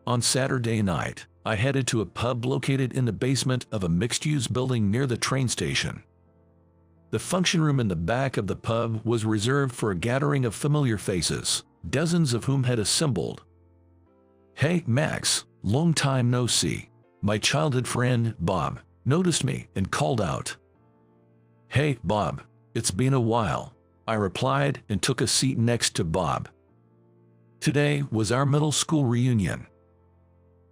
On Saturday night, I headed to a pub located in the basement of a mixed-use building near the train station. The function room in the back of the pub was reserved for a gathering of familiar faces, dozens of whom had assembled. "Hey, Max, long time no see." My childhood friend, Bob, noticed me and called out. "Hey, Bob, it's been a while," I replied and took a seat next to Bob. Today was our middle school reunion.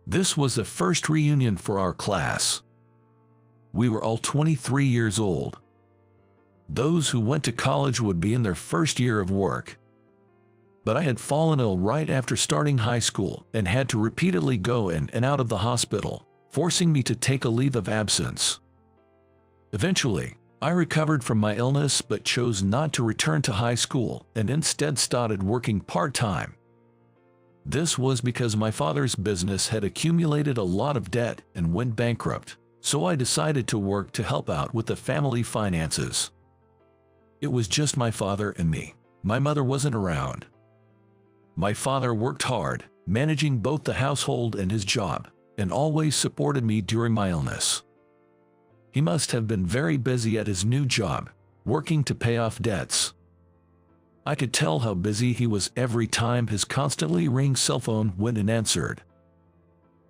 This was the first reunion for our class. We were all 23 years old. Those who went to college would be in their first year of work. But I had fallen ill right after starting high school and had to repeatedly go in and out of the hospital, forcing me to take a leave of absence. Eventually, I recovered from my illness but chose not to return to high school and instead started working part-time. This was because my father's business had accumulated a lot of debt and went bankrupt, so I decided to work to help out with the family finances. It was just my father and me. My mother wasn't around. My father worked hard, managing both the household and his job, and always supported me during my illness. He must have been very busy at his new job, working to pay off debts. I could tell how busy he was every time his constantly ringing cell phone went unanswered.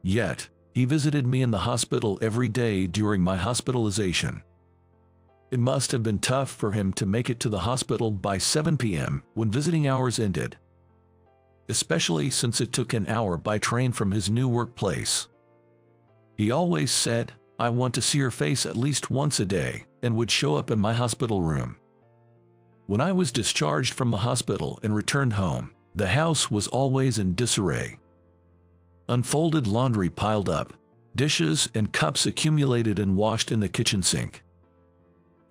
Yet, he visited me in the hospital every day during my hospitalization. It must have been tough for him to make it to the hospital by 7 p.m. when visiting hours ended, especially since it took an hour by train from his new workplace. He always said, "I want to see your face at least once a day," and would show up in my hospital room. When I was discharged from the hospital and returned home, the house was always in disarray. Unfolded laundry piled up, dishes and cups accumulated and washed in the kitchen sink.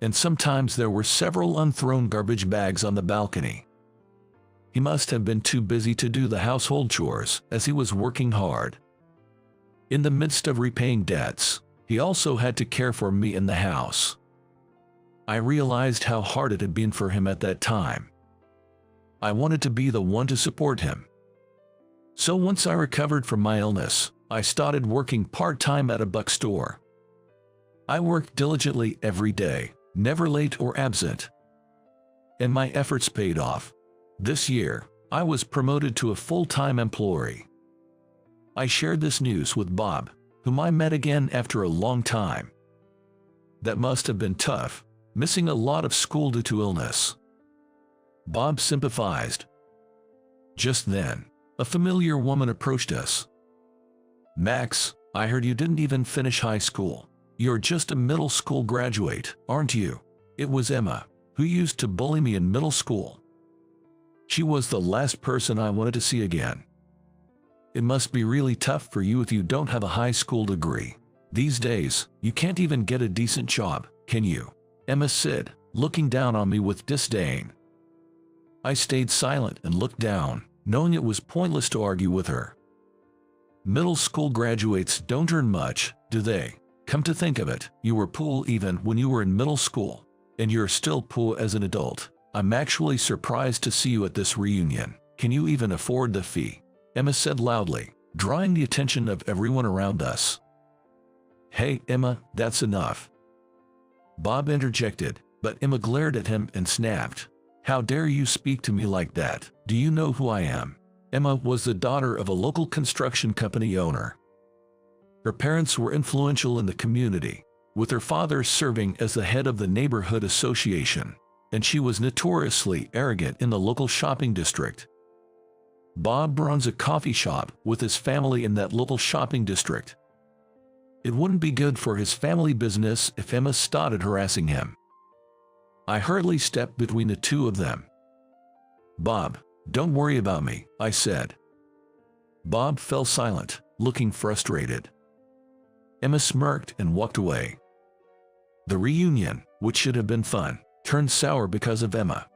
And sometimes there were several unthrown garbage bags on the balcony. He must have been too busy to do the household chores, as he was working hard. In the midst of repaying debts, he also had to care for me in the house. I realized how hard it had been for him at that time. I wanted to be the one to support him. So once I recovered from my illness, I started working part-time at a bookstore. I worked diligently every day, never late or absent. And my efforts paid off. This year, I was promoted to a full-time employee. I shared this news with Bob, whom I met again after a long time. That must have been tough, missing a lot of school due to illness. Bob sympathized. Just then, a familiar woman approached us. "Max, I heard you didn't even finish high school. You're just a middle school graduate, aren't you?" It was Emma, who used to bully me in middle school. She was the last person I wanted to see again. "It must be really tough for you if you don't have a high school degree. These days, you can't even get a decent job, can you?" Emma said, looking down on me with disdain. I stayed silent and looked down, knowing it was pointless to argue with her. Middle school graduates don't earn much, do they? Come to think of it, you were poor even when you were in middle school, and you're still poor as an adult. I'm actually surprised to see you at this reunion. Can you even afford the fee?" Emma said loudly, drawing the attention of everyone around us. "Hey, Emma, that's enough," Bob interjected, but Emma glared at him and snapped. "How dare you speak to me like that? Do you know who I am?" Emma was the daughter of a local construction company owner. Her parents were influential in the community, with her father serving as the head of the neighborhood association, and she was notoriously arrogant in the local shopping district. Bob runs a coffee shop with his family in that local shopping district. It wouldn't be good for his family business if Emma started harassing him. I hurriedly stepped between the two of them. "Bob, don't worry about me," I said. Bob fell silent, looking frustrated. Emma smirked and walked away. The reunion, which should have been fun, turned sour because of Emma.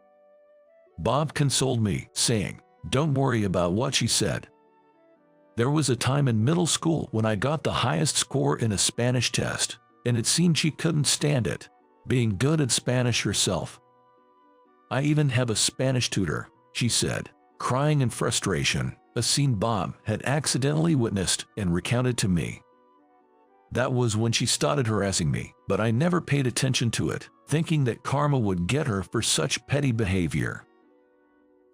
Bob consoled me, saying, "Don't worry about what she said. There was a time in middle school when I got the highest score in a Spanish test, and it seemed she couldn't stand it, being good at Spanish herself. I even have a Spanish tutor," she said, crying in frustration, a scene Bob had accidentally witnessed and recounted to me. That was when she started harassing me, but I never paid attention to it, thinking that karma would get her for such petty behavior.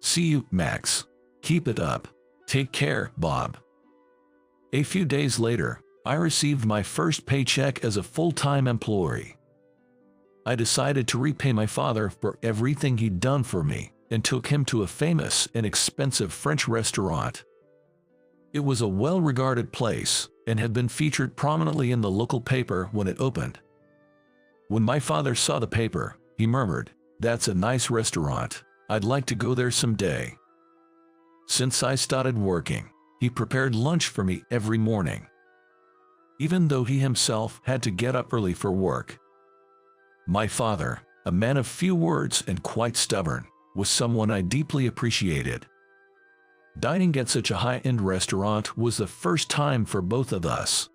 See you, Max. Keep it up. Take care, Bob. A few days later, I received my first paycheck as a full-time employee. I decided to repay my father for everything he'd done for me and took him to a famous and expensive French restaurant. It was a well-regarded place and had been featured prominently in the local paper when it opened. When my father saw the paper, he murmured, "That's a nice restaurant. I'd like to go there someday." Since I started working, he prepared lunch for me every morning, even though he himself had to get up early for work. My father, a man of few words and quite stubborn, was someone I deeply appreciated. Dining at such a high-end restaurant was the first time for both of us.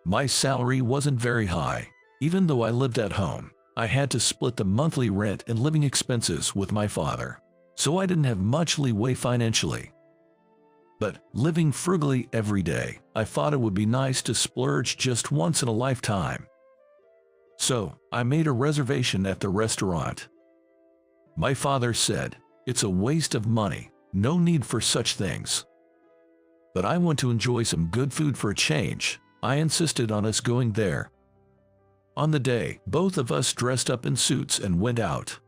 My salary wasn't very high. Even though I lived at home, I had to split the monthly rent and living expenses with my father, so I didn't have much leeway financially. But living frugally every day, I thought it would be nice to splurge just once in a lifetime. So, I made a reservation at the restaurant. My father said, "It's a waste of money, no need for such things." But I want to enjoy some good food for a change. I insisted on us going there. On the day, both of us dressed up in suits and went out.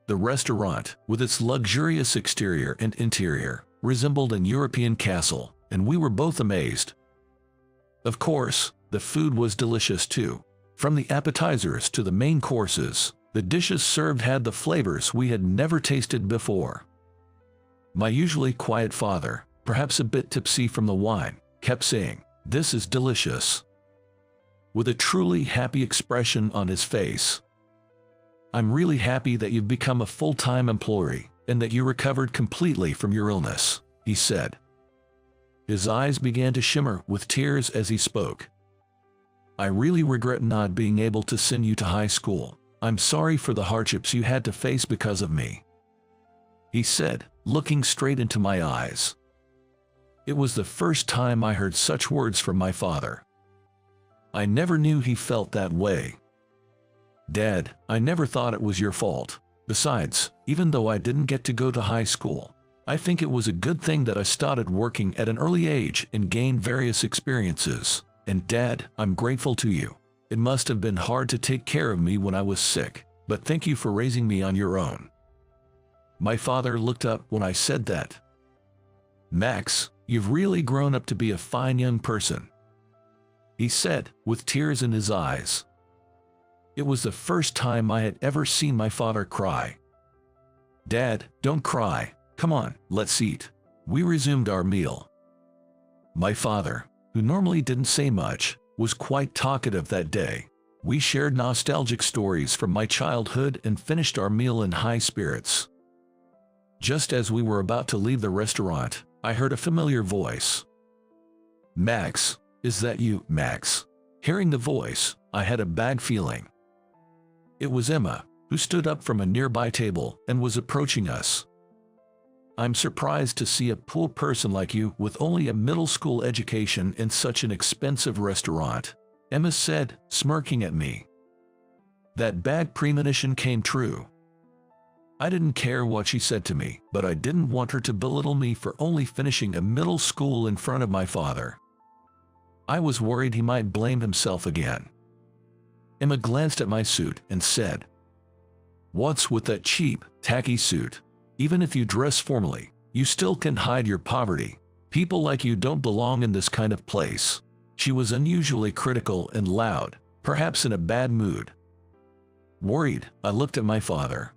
The restaurant, with its luxurious exterior and interior, resembled an European castle, and we were both amazed. Of course, the food was delicious too. From the appetizers to the main courses, the dishes served had the flavors we had never tasted before. My usually quiet father, perhaps a bit tipsy from the wine, kept saying, "This is delicious," with a truly happy expression on his face. "I'm really happy that you've become a full-time employee and that you recovered completely from your illness," he said. His eyes began to shimmer with tears as he spoke. "I really regret not being able to send you to high school. I'm sorry for the hardships you had to face because of me," he said, looking straight into my eyes. It was the first time I heard such words from my father. I never knew he felt that way. "Dad, I never thought it was your fault. Besides, even though I didn't get to go to high school, I think it was a good thing that I started working at an early age and gained various experiences. And Dad, I'm grateful to you. It must have been hard to take care of me when I was sick, but thank you for raising me on your own." My father looked up when I said that. "Max, you've really grown up to be a fine young person," he said, with tears in his eyes. It was the first time I had ever seen my father cry. "Dad, don't cry. Come on, let's eat." We resumed our meal. My father, who normally didn't say much, was quite talkative that day. We shared nostalgic stories from my childhood and finished our meal in high spirits. Just as we were about to leave the restaurant, I heard a familiar voice. "Max, is that you, Max?" Hearing the voice, I had a bad feeling. It was Emma, who stood up from a nearby table and was approaching us. "I'm surprised to see a poor person like you with only a middle school education in such an expensive restaurant," Emma said, smirking at me. That bad premonition came true. I didn't care what she said to me, but I didn't want her to belittle me for only finishing a middle school in front of my father. I was worried he might blame himself again. Emma glanced at my suit and said, "What's with that cheap, tacky suit? Even if you dress formally, you still can hide your poverty. People like you don't belong in this kind of place." She was unusually critical and loud, perhaps in a bad mood. Worried, I looked at my father.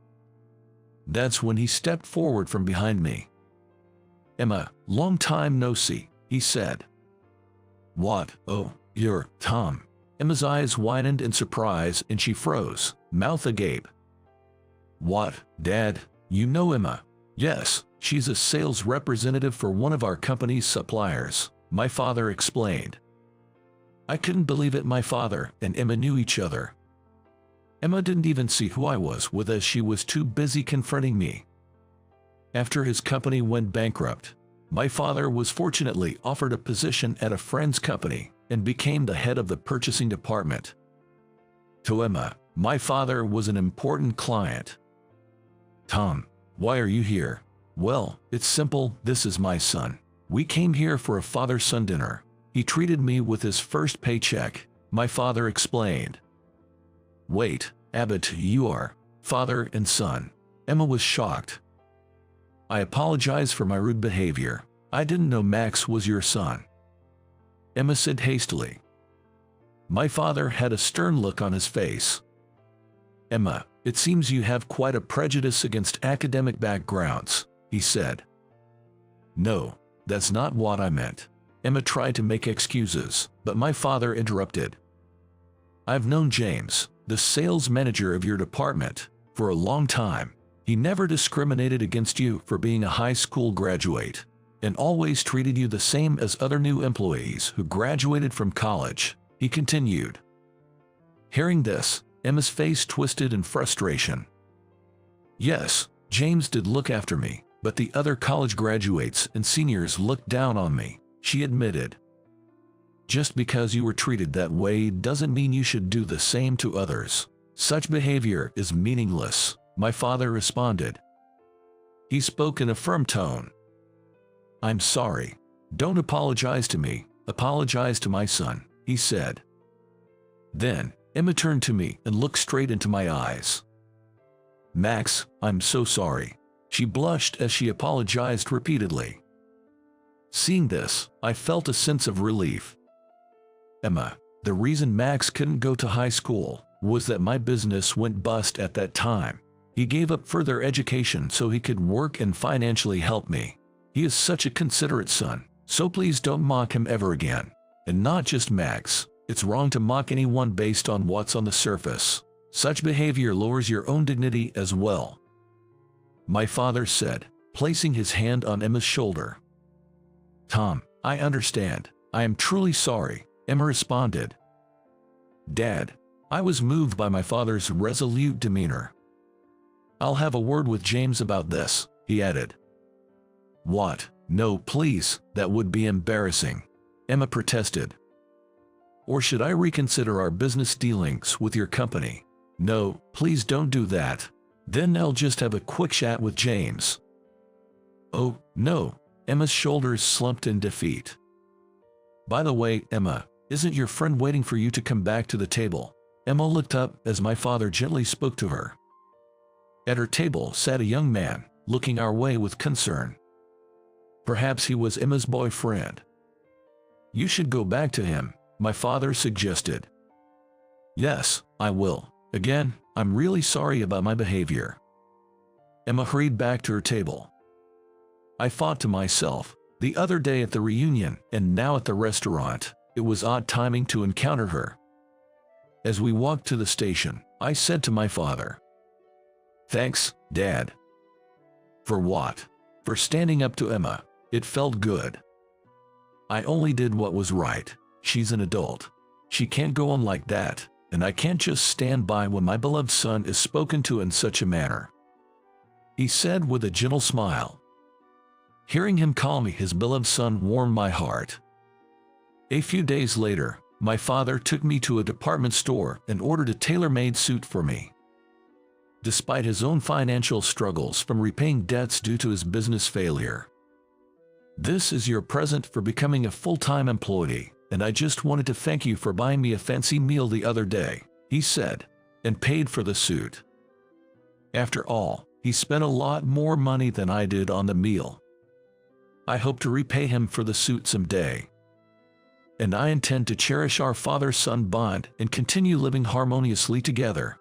That's when he stepped forward from behind me. "Emma, long time no see," he said. "What? Oh, you're Tom." Emma's eyes widened in surprise and she froze, mouth agape. "What, Dad? You know Emma?" "Yes, she's a sales representative for one of our company's suppliers," my father explained. I couldn't believe it. My father and Emma knew each other. Emma didn't even see who I was with, as she was too busy confronting me. After his company went bankrupt, My father was fortunately offered a position at a friend's company and became the head of the purchasing department. To Emma, my father was an important client. Tom, why are you here? Well, it's simple, this is my son. We came here for a father-son dinner. He treated me with his first paycheck, my father explained. Wait, Abbott, you are father and son. Emma was shocked. I apologize for my rude behavior. I didn't know Max was your son, Emma said hastily. My father had a stern look on his face. Emma, it seems you have quite a prejudice against academic backgrounds, he said. No, that's not what I meant. Emma tried to make excuses, but my father interrupted. I've known James, the sales manager of your department, for a long time. He never discriminated against you for being a high school graduate, and always treated you the same as other new employees who graduated from college, he continued. Hearing this, Emma's face twisted in frustration. Yes, James did look after me, but the other college graduates and seniors looked down on me, she admitted. Just because you were treated that way doesn't mean you should do the same to others. Such behavior is meaningless, my father responded. He spoke in a firm tone. I'm sorry. Don't apologize to me, apologize to my son, he said. Then, Emma turned to me and looked straight into my eyes. Max, I'm so sorry. She blushed as she apologized repeatedly. Seeing this, I felt a sense of relief. Emma, the reason Max couldn't go to high school was that my business went bust at that time. He gave up further education so he could work and financially help me. He is such a considerate son, so please don't mock him ever again. And not just Max. It's wrong to mock anyone based on what's on the surface. Such behavior lowers your own dignity as well, my father said, placing his hand on Emma's shoulder. Tom, I understand. I am truly sorry, Emma responded. Dad, I was moved by my father's resolute demeanor. I'll have a word with James about this, he added. What? No, please, that would be embarrassing, Emma protested. Or should I reconsider our business dealings with your company? No, please don't do that. Then I'll just have a quick chat with James. Oh, no, Emma's shoulders slumped in defeat. By the way, Emma, isn't your friend waiting for you to come back to the table? Emma looked up as my father gently spoke to her. At her table sat a young man, looking our way with concern. Perhaps he was Emma's boyfriend. You should go back to him, my father suggested. Yes, I will. Again, I'm really sorry about my behavior. Emma hurried back to her table. I thought to myself, the other day at the reunion and now at the restaurant, it was odd timing to encounter her. As we walked to the station, I said to my father, Thanks, Dad. For what? For standing up to Emma. It felt good. I only did what was right. She's an adult. She can't go on like that, and I can't just stand by when my beloved son is spoken to in such a manner, he said with a gentle smile. Hearing him call me his beloved son warmed my heart. A few days later, my father took me to a department store and ordered a tailor-made suit for me. Despite his own financial struggles from repaying debts due to his business failure. This is your present for becoming a full-time employee, and I just wanted to thank you for buying me a fancy meal the other day, he said, and paid for the suit. After all, he spent a lot more money than I did on the meal. I hope to repay him for the suit someday. And I intend to cherish our father-son bond and continue living harmoniously together.